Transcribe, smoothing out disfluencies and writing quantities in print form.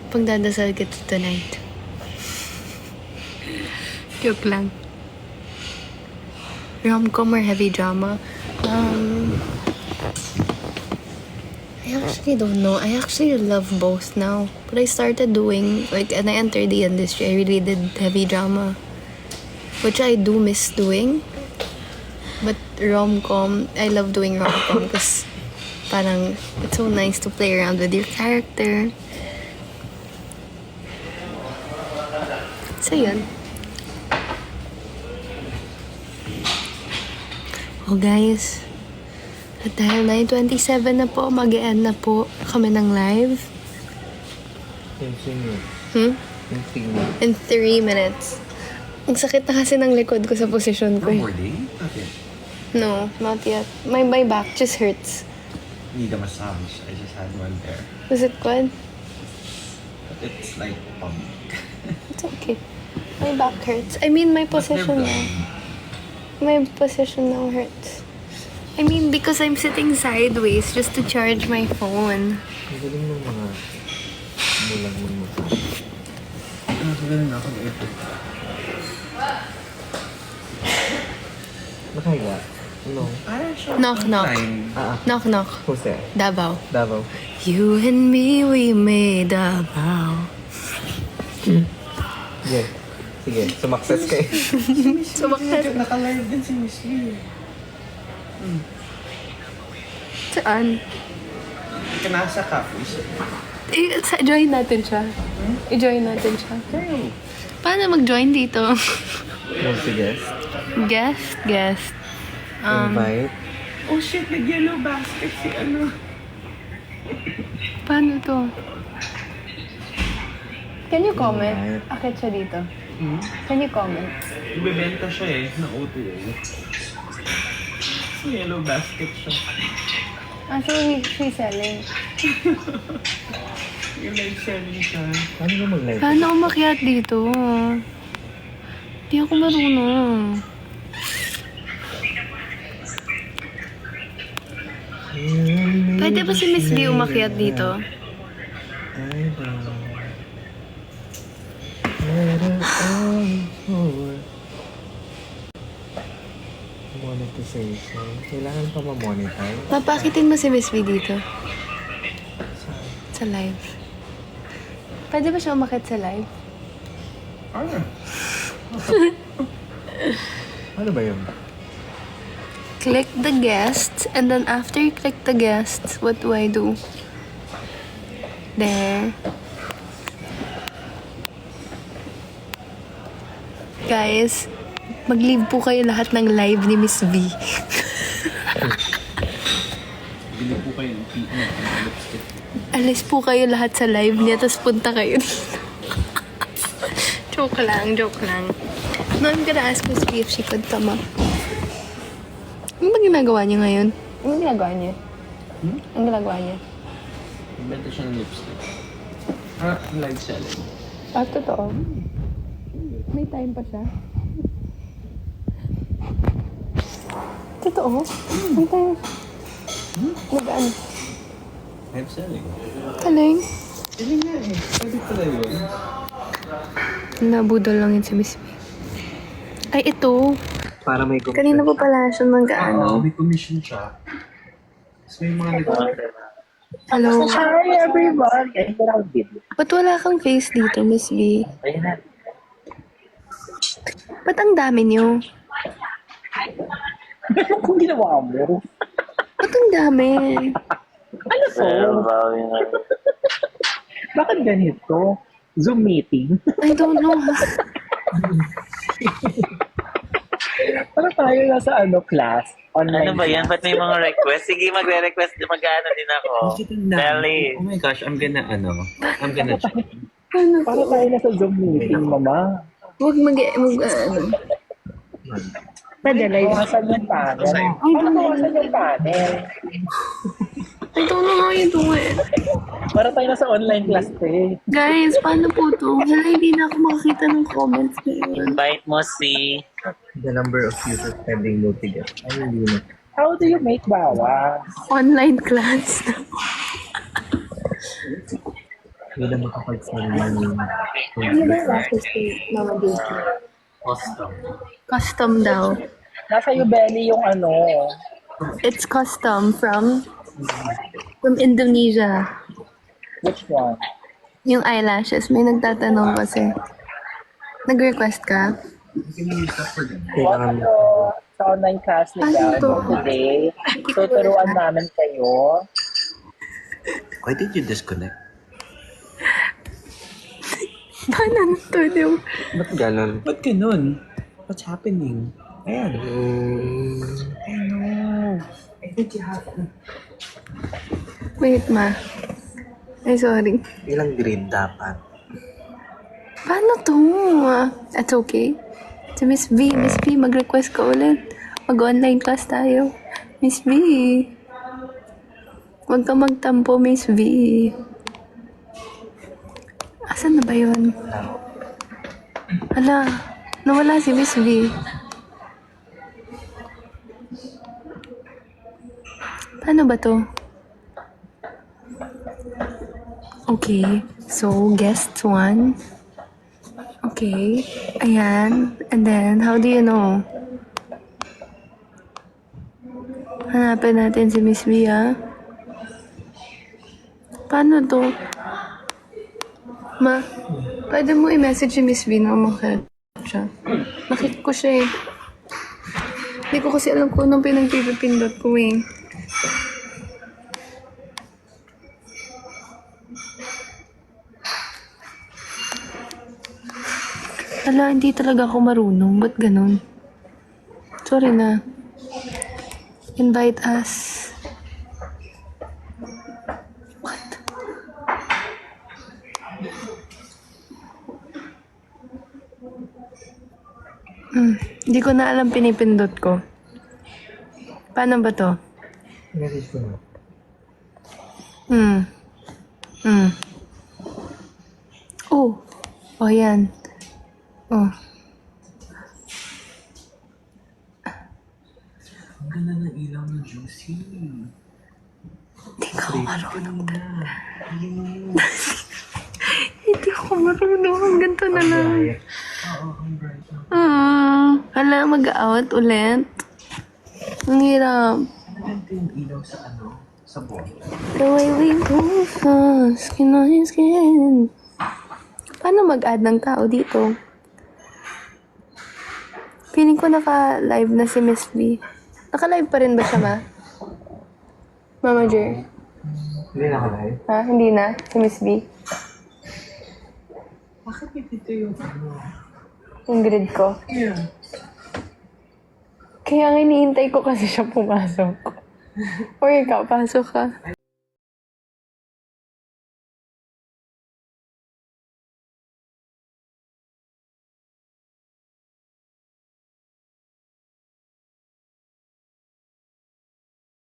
Pagdadasal kita tonight. Joke lang. Rom-com or heavy drama? I actually don't know. I actually love both now. But I started doing, like, and I entered the industry, I really did heavy drama. Which I do miss doing. But rom-com, I love doing rom-com because parang it's so nice to play around with your character. So, yun. Oh, guys. At dahil 9:27 na po, mag-e-end na po kami ng live. In 3 minutes. Ang sakit na kasi ng likod ko sa posisyon ko. More day? Okay. No, not yet. My back just hurts. Need a massage. I just had one there. Was it good? But it's like It's okay. My back hurts. I mean, my position now. My position now hurts. I mean, because I'm sitting sideways just to charge my phone. Ang galing ng mga mulang mong ganun ako na ito. Nakahiga? No. Knock, knock. Knock, knock. Who's there? Davao. Davao. You and me, we made a vow. Sige. Sige. Sumakses kayo. Sumakses. Naka-live din si Miss Lee. Saan? Nasa cafe siya. Join natin siya. I-join natin siya. Paano mag-join dito? Multi-guest. Guest. Invite. Oh shit, nag-yellow basket si ano. Paano to? Can you comment? Invite. Akit siya dito. Can you comment? Ibebenta siya na OTA. So, yellow basket siya. So she's selling. Yung live selling siya. Paano ba mag-live? Paano umakyat dito? Di ako marunong. Pwede ba si Miss B umakyat dito? I don't. Let it all for monetization. Kailangan pa ma-monetize. Mapakitin mo si Miss B dito. Sa live. Pwede ba siya umakyat sa live? Ano ba yun? Click the guests, and then after you click the guests, what do I do? There. Guys, mag-leave po kayo lahat ng live ni Miss V. Bili po kayo ng lipstick. Alis po kayo lahat sa live niya, tapos punta kayo dito. Joke lang. No, I'm gonna ask Miss V if she could come up. Ano ba ginagawa niya ngayon? Ano ginagawa niya? Ang ginagawa niya? Benta siya ng lipstick. Live selling. Totoo. May time pa siya. Totoo? May time. Nag-ano? Live selling. Kaling? Hindi nga Pwede pala yun. Nabudol lang yun si Miss B. Ay, ito. Para may Kanina po pala siya mag-ano. May commission siya. Tapos may mga Hello? Hi everyone! Ba't wala kang face dito, Miss B? Ba't ang dami niyo? Ano kung ginawa mo? Ba't ang dami? Ano to? Bakit ganito? Zoom meeting? I don't know. Parang tayo nasa class? Online Ano ba yan? Ba't may mga request? Sige, magre-request. Mag-ano din ako. Belly. Oh my gosh, I'm gonna check. Ano Parang to? tayo nasa Zoom meeting, mama. Huwag ano. Pwede live. Bawasan yung panel. Parang bawasan yung panel. I don't know how you do it. Parang tayo nasa online class eh. Guys, paano po to? Hala, hindi na ako makakita ng comments ngayon. Invite mo si... The number of users pending multi-guest. Ay, hindi na. How do you make bawas? Online class. Hindi na makapag-send ng Ano ba yung lashes ni Mama Daisy? Custom. Custom daw. Nasa Ubeli yung ano. It's custom from Indonesia. Which one? Yung eyelashes. May nagtatanong kasi. Nag-request ka? kailangan So, sa online class ni Ano God to? today, tuturuan namin kayo. Why did you disconnect? Paano to yung... Ba't ganon? Ba't ganun? What's happening? Ayan. Wait, ma. Ay, sorry. Ilang grade dapat? Paano to? That's okay. Si Miss V. Miss V, mag-request ka ulit. Mag-online class tayo. Miss V. Huwag ka magtampo, Miss V. Asan na ba yun? Hala, nawala si Miss V. Paano ba to? Okay, so guest one. Okay, ayan. And then, how do you know? Hanapin natin si Miss V, ah. Paano to? Ma, pwede mo i-message si Miss V na umakit siya. Nakit ko siya eh. Hindi ko kasi alam kung anong pinagpipindot ko eh. Hala, hindi talaga ako marunong. Ba't ganun? Sorry na. Invite us. What? Hindi ko na alam pinipindot ko. Paano ba to? Message ko na. Oh. Oh, yan. Oh. Ang ganda ng ilaw ng Juicy. Hindi ko marunong talaga. Hindi ko marunong. Ang ganito na lang. Hala, mag-out ulit. Ang hirap. Ang ganda yung ilaw sa ano? Sa ball. The way we go fast, skin on skin. Paano mag-add ng tao dito? Feeling ko naka-live na si Miss V. Naka-live pa rin ba siya, ma? Mama Jer? Hindi nakalive? Ha? Hindi na? Si Miss V? Bakit dito yung ano? Yung grid ko? Yeah. Kaya nga iniintay ko kasi siya pumasok. Or ikaw, pasok ka.